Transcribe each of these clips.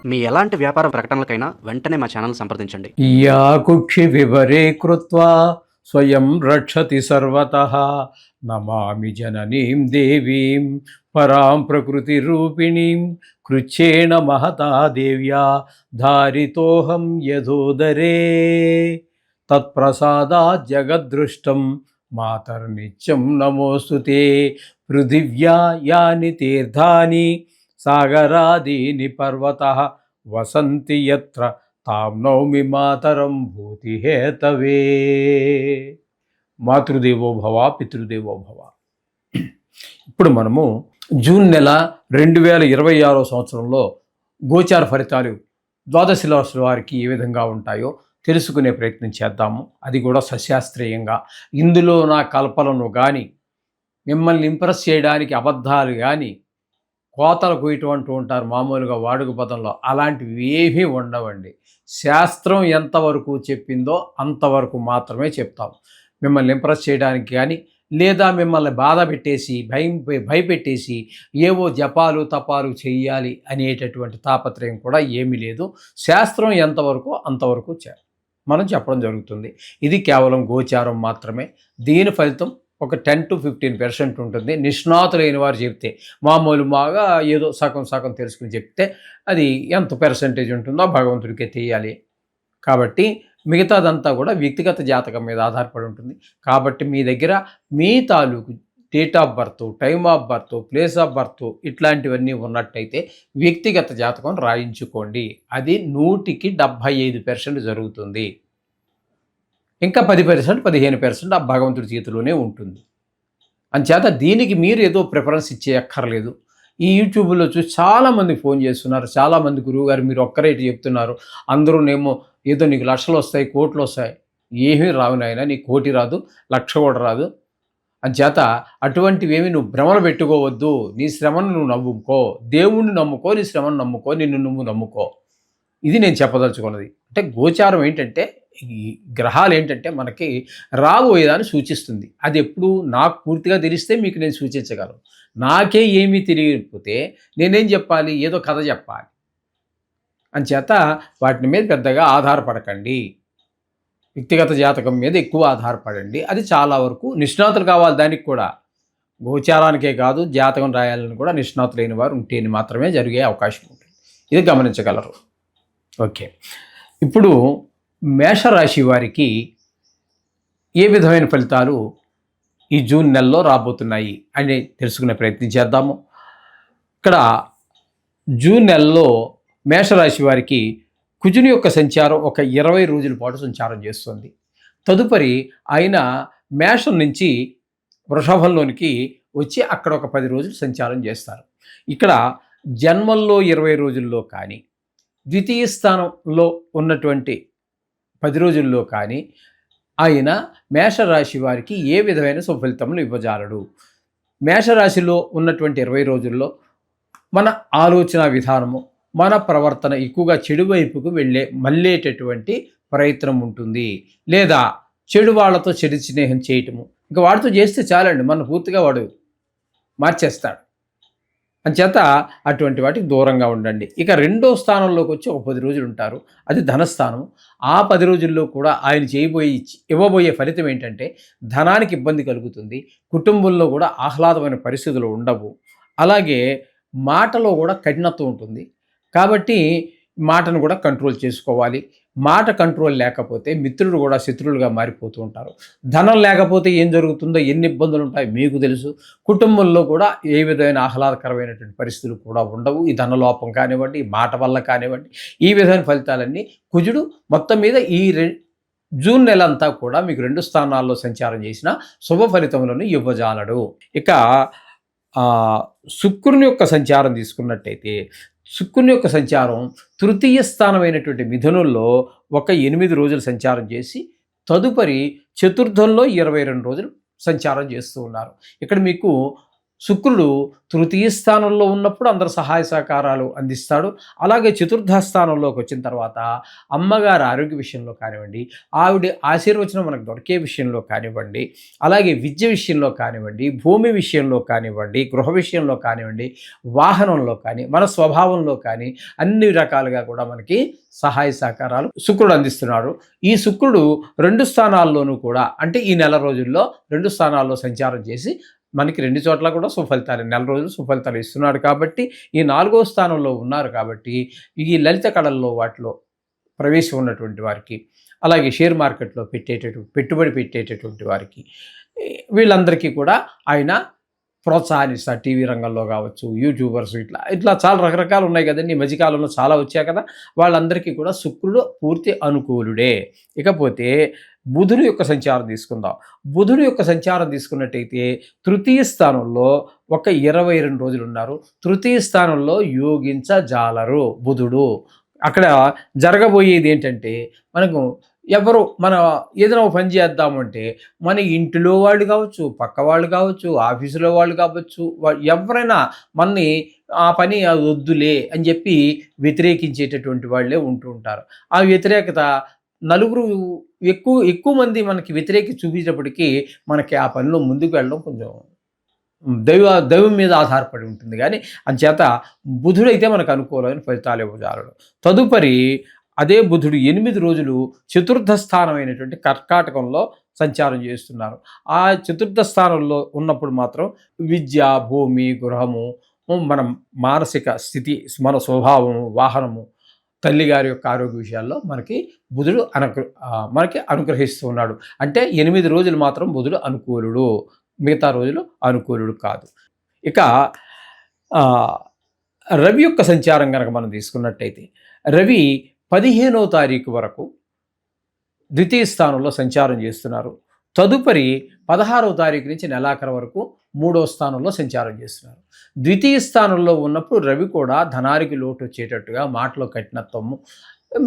మీ ఎలాంటి వ్యాపార ప్రకటనలకైనా వెంటనే మా ఛానల్ సంప్రదించండి. యా కుక్షి వివరే కృత్వా స్వయం రక్షతి సర్వతః నమామి జననీం దేవీం పరాం ప్రకృతి రూపిణీం కృచ్ఛేన మహతా దేవ్యా ధారితోహం యథోదరే తత్ప్రసాదాత్ జగద్దృష్టం మాతర్నిత్యం నమోస్తుతే పృథివ్యా యాని తీర్థాని సాగరాదీని పర్వతః వసంతి యత్ర తాం నౌమి మాతరం భూతిహేతవే. మాతృదేవో భవ పితృదేవో భవ. ఇప్పుడు మనము జూన్ నెల 2026 సంవత్సరంలో గోచార ఫలితాలు ద్వాదశ రాశుల వారికి ఏ విధంగా ఉంటాయో తెలుసుకునే ప్రయత్నం చేద్దాము. అది కూడా సశాస్త్రీయంగా. ఇందులో నా కల్పనను కానీ, మిమ్మల్ని ఇంప్రెస్ చేయడానికి అబద్ధాలు కానీ, కోతలకు ఇటువంటి ఉంటారు మామూలుగా వాడుక పదంలో, అలాంటివి ఏమీ ఉండవండి. శాస్త్రం ఎంతవరకు చెప్పిందో అంతవరకు మాత్రమే చెప్తాం. మిమ్మల్ని ఇంప్రెస్ చేయడానికి కానీ, లేదా మిమ్మల్ని బాధ పెట్టేసి భయపెట్టేసి ఏవో జపాలు తపాలు చెయ్యాలి అనేటటువంటి తాపత్రయం కూడా ఏమీ లేదు. శాస్త్రం ఎంతవరకు అంతవరకు మనం చెప్పడం జరుగుతుంది. ఇది కేవలం గోచారం మాత్రమే. దీని ఫలితం ఒక 10 to 15% ఉంటుంది. నిష్ణాతులైన వారు చెప్తే, మామూలుగా ఏదో సగం సగం తెలుసుకుని చెప్తే అది ఎంత పర్సెంటేజ్ ఉంటుందో భగవంతుడికే తెలియాలి. కాబట్టి మిగతాదంతా కూడా వ్యక్తిగత జాతకం మీద ఆధారపడి ఉంటుంది. కాబట్టి మీ దగ్గర మీ తాలూకు date of birth, time of birth, place of birth ఇట్లాంటివన్నీ ఉన్నట్టయితే వ్యక్తిగత జాతకం రాయించుకోండి. అది 100కి 75% జరుగుతుంది. ఇంకా 10%, 15% ఆ భగవంతుడి చేతిలోనే ఉంటుంది. అంచేత దీనికి మీరు ఏదో ప్రిఫరెన్స్ ఇచ్చేయక్కర్లేదు. ఈ యూట్యూబ్లో చూసి చాలామంది ఫోన్ చేస్తున్నారు. చాలామంది గురువుగారు మీరు ఒక్కరేటి చెప్తున్నారు, అందరూనేమో ఏదో నీకు లక్షలు వస్తాయి, కోట్లు వస్తాయి. ఏమీ రావు నాయన, నీకు కోటి రాదు, లక్ష కూడా రాదు. అంచేత అటువంటివేమి నువ్వు భ్రమలు పెట్టుకోవద్దు. నీ శ్రమను నువ్వు నమ్ముకో, దేవుణ్ణి నమ్ముకో, నీ శ్రమను నమ్ముకో, నిన్ను నువ్వు నమ్ముకో. ఇది నేను చెప్పదలుచుకున్నది. అంటే గోచారం ఏంటంటే, ఈ గ్రహాలు ఏంటంటే మనకి రాబోయేదాన్ని సూచిస్తుంది. అది ఎప్పుడు నాకు పూర్తిగా తెలిస్తే మీకు నేను సూచించగలను. నాకే ఏమీ తెలియకపోతే నేనేం చెప్పాలి? ఏదో కథ చెప్పాలి. అంచేత వాటి మీద పెద్దగా ఆధారపడకండి. వ్యక్తిగత జాతకం మీద ఎక్కువ ఆధారపడండి. అది చాలా వరకు నిష్ణాతులు కావాలి. దానికి కూడా గోచారానికే కాదు, జాతకం రాయాలని కూడా నిష్ణాతులైన వారు ఉంటేనే మాత్రమే జరిగే అవకాశం ఉంటుంది. ఇది గమనించగలరు. ఓకే, ఇప్పుడు మేషరాశి వారికి ఏ విధమైన ఫలితాలు ఈ జూన్ నెలలో రాబోతున్నాయి అని తెలుసుకునే ప్రయత్నం చేద్దాము. ఇక్కడ జూన్ నెలలో మేషరాశి వారికి కుజుని యొక్క సంచారం ఒక 20 రోజుల పాటు సంచారం చేస్తుంది. తదుపరి ఆయన మేషం నుంచి వృషభంలోనికి వచ్చి అక్కడ ఒక 10 రోజులు సంచారం చేస్తారు. ఇక్కడ జన్మల్లో 20 రోజుల్లో కానీ, ద్వితీయ స్థానంలో ఉన్నటువంటి 10 రోజుల్లో కానీ ఆయన మేషరాశి వారికి ఏ విధమైన సుఫలితములు ఇవ్వజాలడు. మేషరాశిలో ఉన్నటువంటి 20 రోజుల్లో మన ఆలోచన విధానము, మన ప్రవర్తన ఎక్కువగా చెడు వైపుకు మళ్ళేటటువంటి ప్రయత్నం ఉంటుంది. లేదా చెడు వాళ్ళతో చెడు స్నేహం చేయటము, ఇంకా వాడితో చేస్తే చాలండి, మన పూర్తిగా వాడు మార్చేస్తాడు. అంచేత అటువంటి వాటికి దూరంగా ఉండండి. ఇక రెండో స్థానంలోకి వచ్చి ఒక 10 రోజులు ఉంటారు. అది ధనస్థానం. ఆ 10 రోజుల్లో కూడా ఆయన ఇవ్వబోయే ఫలితం ఏంటంటే, ధనానికి ఇబ్బంది కలుగుతుంది. కుటుంబంలో కూడా ఆహ్లాదమైన పరిస్థితులు ఉండవు. అలాగే మాటలో కూడా కఠినత్వం ఉంటుంది. కాబట్టి మాటను కూడా కంట్రోల్ చేసుకోవాలి. మాట కంట్రోల్ లేకపోతే మిత్రులు కూడా శత్రువులుగా మారిపోతూ ఉంటారు. ధనం లేకపోతే ఏం జరుగుతుందో, ఎన్ని ఇబ్బందులు ఉంటాయో మీకు తెలుసు. కుటుంబంలో కూడా ఏ విధమైన ఆహ్లాదకరమైనటువంటి పరిస్థితులు కూడా ఉండవు. ఈ ధనలోపం కానివ్వండి, మాట వల్ల కానివ్వండి, ఈ విధమైన ఫలితాలన్నీ కుజుడు మొత్తం మీద ఈ జూన్ నెల అంతా కూడా మీకు 2 స్థానాల్లో సంచారం చేసిన శుభ ఫలితములను ఇవ్వజాలడు. ఇక శుక్రుని యొక్క సంచారం తీసుకున్నట్టయితే, శుక్రుని యొక్క సంచారం తృతీయ స్థానమైనటువంటి మిథునంలో ఒక 8 రోజులు సంచారం చేసి, తదుపరి చతుర్థంలో 22 రోజులు సంచారం చేస్తూ ఉన్నారు. ఇక్కడ మీకు శుక్రుడు తృతీయ స్థానంలో ఉన్నప్పుడు అందరు సహాయ సహకారాలు అందిస్తాడు. అలాగే చతుర్థ స్థానంలోకి వచ్చిన తర్వాత అమ్మగారి ఆరోగ్య విషయంలో కానివ్వండి, ఆవిడ ఆశీర్వచనం మనకు దొరికే విషయంలో కానివ్వండి, అలాగే విద్య విషయంలో కానివ్వండి, భూమి విషయంలో కానివ్వండి, గృహ విషయంలో కానివ్వండి, వాహనంలో కానీ, మన స్వభావంలో కానీ అన్ని రకాలుగా కూడా మనకి సహాయ సహకారాలు శుక్రుడు అందిస్తున్నాడు. ఈ శుక్రుడు 2 స్థానాల్లోనూ కూడా, అంటే ఈ నెల రోజుల్లో 2 స్థానాల్లో సంచారం చేసి మనకి 2 చోట్ల కూడా సుఫలితాలు, నెల రోజులు సుఫలితాలు ఇస్తున్నాడు కాబట్టి, ఈ 4వ స్థానంలో ఉన్నారు కాబట్టి, ఈ లలిత కళల్లో వాటిలో ప్రవేశం ఉన్నటువంటి వారికి, అలాగే షేర్ మార్కెట్లో పెట్టుబడి పెట్టేటటువంటి వారికి, వీళ్ళందరికీ కూడా ఆయన ప్రోత్సాహాన్నిస్తారు. టీవీ రంగంలో కావచ్చు, యూట్యూబర్స్ ఇట్లా చాలా రకరకాలు ఉన్నాయి కదండి. ఈ మధ్యకాలంలో చాలా వచ్చాయి కదా. వాళ్ళందరికీ కూడా శుక్రుడు పూర్తి అనుకూలుడే. ఇకపోతే బుధుడు యొక్క సంచారం తీసుకుందాం. బుధుడు యొక్క సంచారం తీసుకున్నట్టయితే తృతీయ స్థానంలో ఒక 22 రోజులు ఉన్నారు. తృతీయ స్థానంలో యోగించజాలరు బుధుడు. అక్కడ జరగబోయేది ఏంటంటే, మనకు మన ఏదైనా ఒక పని చేద్దామంటే మన ఇంటిలో వాళ్ళు కావచ్చు, పక్క వాళ్ళు కావచ్చు, ఆఫీసులో వాళ్ళు కావచ్చు, ఎవరైనా మనని ఆ పని అది వద్దులే అని చెప్పి వ్యతిరేకించేటటువంటి వాళ్ళే ఉంటూ ఉంటారు. ఆ వ్యతిరేకత నలుగురు ఎక్కువ ఎక్కువ మంది మనకి వ్యతిరేకి చూపించేటప్పటికీ మనకి ఆ పనిలో ముందుకు వెళ్ళడం కొంచెం దైవం మీద ఆధారపడి ఉంటుంది. కానీ అంచేత బుధుడైతే మనకు అనుకూలమైన ఫలితాలు ఇవ్వజాలడు. తదుపరి అదే బుధుడు 8 రోజులు చతుర్థ స్థానమైనటువంటి కర్కాటకంలో సంచారం చేస్తున్నారు. ఆ చతుర్థ స్థానంలో ఉన్నప్పుడు మాత్రం విద్య, భూమి, గృహము, మన మానసిక స్థితి, మన స్వభావము, వాహనము, తల్లిగారి యొక్క ఆరోగ్య విషయాల్లో మనకి బుధుడు మనకి అనుగ్రహిస్తూ ఉన్నాడు. అంటే 8 రోజులు మాత్రం బుధుడు అనుకూలుడు, మిగతా రోజులు అనుకూలుడు కాదు. ఇక రవి యొక్క సంచారం కనుక మనం తీసుకున్నట్టయితే, రవి 15వ తారీఖు వరకు ద్వితీయ స్థానంలో సంచారం చేస్తున్నారు. తదుపరి 16వ తారీఖు నుంచి నెలాఖరు వరకు 3వ స్థానంలో సంచారం చేస్తున్నారు. ద్వితీయ స్థానంలో ఉన్నప్పుడు రవి కూడా ధనానికి లోటు వచ్చేటట్టుగా మాటలో కఠినత్వము,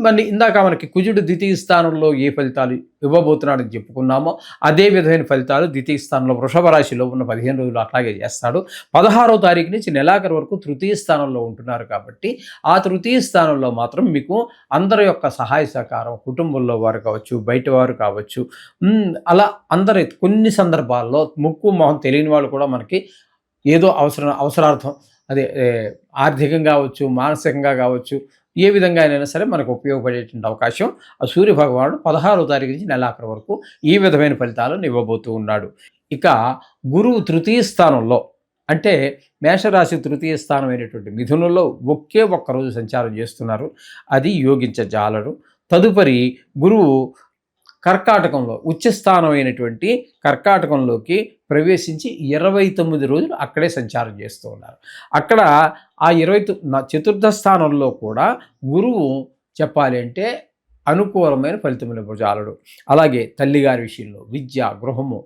మళ్ళీ ఇందాక మనకి కుజుడు ద్వితీయ స్థానంలో ఏ ఫలితాలు ఇవ్వబోతున్నాడని చెప్పుకున్నామో అదే విధమైన ఫలితాలు ద్వితీయ స్థానంలో వృషభ రాశిలో ఉన్న 15 రోజులు అట్లాగే చేస్తాడు. 16వ తారీఖు నుంచి నెలాఖరు వరకు తృతీయ స్థానంలో ఉంటున్నారు కాబట్టి, ఆ తృతీయ స్థానంలో మాత్రం మీకు అందరి యొక్క సహాయ సహకారం, కుటుంబంలో వారు కావచ్చు, బయట వారు కావచ్చు, అలా అందరి కొన్ని సందర్భాల్లో ముక్కు మొహం తెలియని వాళ్ళు కూడా మనకి ఏదో అవసరార్థం, అదే ఆర్థికంగా కావచ్చు, మానసికంగా కావచ్చు, ఏ విధంగా అయినా సరే మనకు ఉపయోగపడేటువంటి అవకాశం ఆ సూర్య భగవానుడు 16వ తారీఖు నుంచి నెలాఖరు వరకు ఈ విధమైన ఫలితాలను ఇవ్వబోతూ ఉన్నాడు. ఇక గురువు తృతీయ స్థానంలో, అంటే మేషరాశి తృతీయ స్థానం అయినటువంటి మిథునంలో ఒకే ఒక్కరోజు సంచారం చేస్తున్నారు. అది యోగించజాలరు. తదుపరి గురువు కర్కాటకంలో ఉచ్చస్థానం అయినటువంటి కర్కాటకంలోకి ప్రవేశించి 29 రోజులు అక్కడే సంచారం చేస్తూ ఉన్నారు. అక్కడ ఆ చతుర్థ స్థానంలో కూడా గురువు చెప్పాలి అంటే అనుకూలమైన ఫలితములు ఇవ్వజాలడు. అలాగే తల్లిగారి విషయంలో విద్య, గృహము,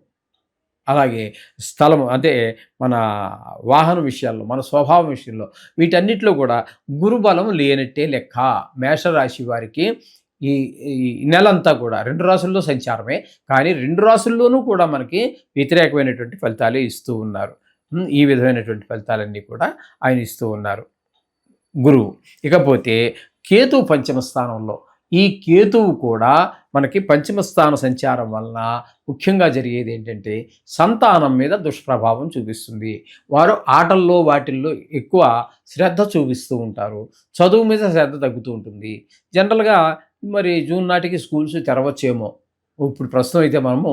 అలాగే స్థలము, అంటే మన వాహన విషయాల్లో, మన స్వభావం విషయంలో, వీటన్నిటిలో కూడా గురుబలం లేనట్టే లెక్క. మేషరాశి వారికి ఈ నెలంతా కూడా 2 రాసుల్లో సంచారమే, కానీ 2 రాసుల్లోనూ కూడా మనకి వ్యతిరేకమైనటువంటి ఫలితాలే ఇస్తూ ఉన్నారు. ఈ విధమైనటువంటి ఫలితాలన్నీ కూడా ఆయన ఇస్తూ ఉన్నారు గురువు. ఇకపోతే కేతువు పంచమ స్థానంలో, ఈ కేతువు కూడా మనకి పంచమ స్థాన సంచారం వలన ముఖ్యంగా జరిగేది ఏంటంటే సంతానం మీద దుష్ప్రభావం చూపిస్తుంది. వారు ఆటల్లో వాటిల్లో ఎక్కువ శ్రద్ధ చూపిస్తూ ఉంటారు, చదువు మీద శ్రద్ధ తగ్గుతూ ఉంటుంది. జనరల్గా మరి జూన్ నాటికి స్కూల్స్ తెరవచ్చేమో. ఇప్పుడు ప్రస్తుతం అయితే మనము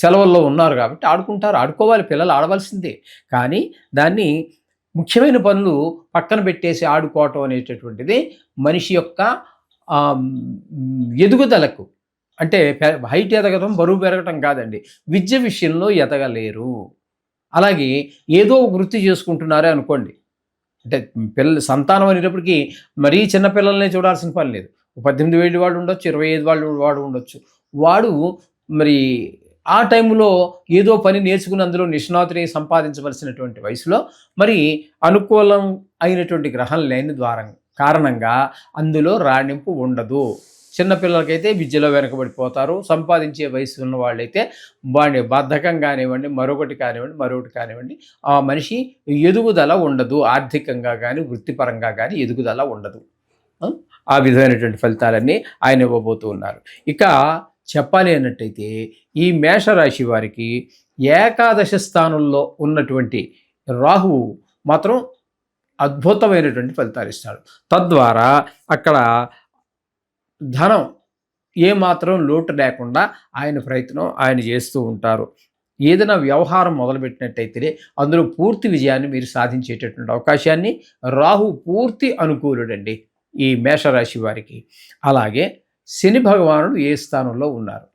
సెలవుల్లో ఉన్నారు కాబట్టి ఆడుకోవాలి, పిల్లలు ఆడవలసిందే. కానీ దాన్ని ముఖ్యమైన పనులు పక్కన పెట్టేసి ఆడుకోవటం అనేటటువంటిది మనిషి యొక్క ఎదుగుదలకు, అంటే హైట్ ఎదగటం, బరువు పెరగటం కాదండి, విద్య విషయంలో ఎదగలేరు. అలాగే ఏదో ఒక వృత్తి చేసుకుంటున్నారే అనుకోండి, అంటే సంతానం అనేటప్పటికీ మరీ చిన్నపిల్లల్నే చూడాల్సిన పని లేదు. 18 ఏళ్ళు వాడు ఉండొచ్చు, 25 వాడు ఉండొచ్చు. వాడు మరి ఆ టైంలో ఏదో పని నేర్చుకుని అందులో నిష్ణాతుని సంపాదించవలసినటువంటి వయసులో మరి అనుకూలం అయినటువంటి గ్రహం లేని కారణంగా అందులో రాణింపు ఉండదు. చిన్నపిల్లలకైతే విద్యలో వెనకబడిపోతారు. సంపాదించే వయసు ఉన్న వాళ్ళైతే వాడి బద్ధకం కానివ్వండి, మరొకటి కానివ్వండి, ఆ మనిషి ఎదుగుదల ఉండదు. ఆర్థికంగా కానీ, వృత్తిపరంగా కానీ ఎదుగుదల ఉండదు. ఆ! ఆ విధమైనటువంటి ఫలితాలన్నీ ఆయన ఇవ్వబోతూ ఉన్నారు. ఇక చెప్పాలి అన్నట్టయితే ఈ మేషరాశి వారికి ఏకాదశ స్థానంలో ఉన్నటువంటి రాహువు మాత్రం అద్భుతమైనటువంటి ఫలితాలు ఇస్తాడు. తద్వారా అక్కడ ధనం ఏమాత్రం లోటు లేకుండా ఆయన ప్రయత్నం ఆయన చేస్తూ ఉంటారు. ఏదైనా వ్యవహారం మొదలుపెట్టినట్టయితే అందులో పూర్తి విజయాన్ని మీరు సాధించేటటువంటి అవకాశాన్ని రాహు పూర్తి అనుకూలుడండి ఈ మేషరాశి వారికి. అలాగే శని భగవానుడు ఏ స్థానంలో ఉన్నారు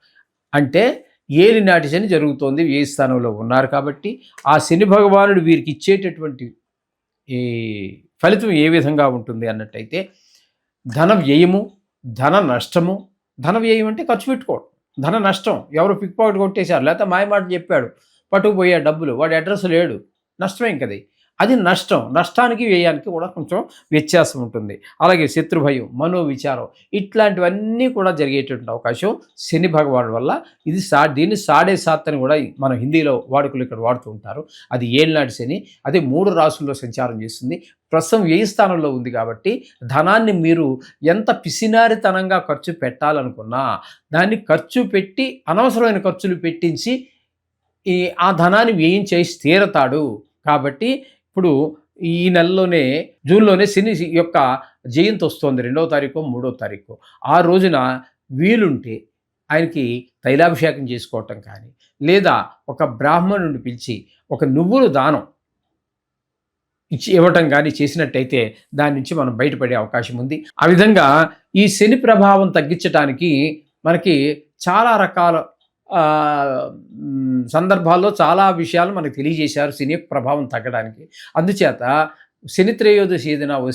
అంటే ఏలినాటి శని జరుగుతోంది, ఏ స్థానంలో ఉన్నారు కాబట్టి ఆ శని భగవానుడు వీరికి ఇచ్చేటటువంటి ఈ ఫలితం ఏ విధంగా ఉంటుంది అన్నట్టయితే ధన వ్యయము, ధన నష్టము. ధన వ్యయం అంటే ఖర్చు పెట్టుకోవడం, ధన నష్టం ఎవరు పిక్ పాకెట్ కొట్టేశారు, లేకపోతే మాయమాట చెప్పాడు పట్టుకుపోయే డబ్బులు, వాడి అడ్రస్ లేడు, నష్టమే ఇంకది. అది నష్టం. నష్టానికి వ్యయానికి కూడా కొంచెం వ్యత్యాసం ఉంటుంది. అలాగే శత్రుభయం, మనోవిచారం ఇట్లాంటివన్నీ కూడా జరిగేటువంటి అవకాశం శని భగవానుడి వల్ల. ఇది దీన్ని సాడే సాత్ అని కూడా మన హిందీలో వాడుకలు ఇక్కడ వాడుతూ ఉంటారు. అది ఏలినాటి శని. అదే 3 రాసుల్లో సంచారం చేస్తుంది. ప్రస్తుతం వ్యయ స్థానంలో ఉంది కాబట్టి ధనాన్ని మీరు ఎంత పిసినారితనంగా ఖర్చు పెట్టాలనుకున్నా దాన్ని ఖర్చు పెట్టి అనవసరమైన ఖర్చులు పెట్టించి ఆ ధనాన్ని వ్యయం చేసి తీరతాడు. కాబట్టి ఇప్పుడు ఈ నెలలోనే జూన్లోనే శని యొక్క జయంతి వస్తోంది, 2వ తారీఖు 3వ తారీఖు. ఆ రోజున వీలుంటే ఆయనకి తైలాభిషేకం చేసుకోవటం కానీ, లేదా ఒక బ్రాహ్మణుడిని పిలిచి ఒక నువ్వులు దానం ఇవ్వటం కానీ చేసినట్టయితే దాని నుంచి మనం బయటపడే అవకాశం ఉంది. ఆ విధంగా ఈ శని ప్రభావం తగ్గించడానికి మనకి చాలా రకాల సందర్భాల్లో చాలా విషయాలు మనకు తెలియజేశారు శని ప్రభావం తగ్గడానికి. అందుచేత శని త్రయోదశి ఏదైనా వస్తే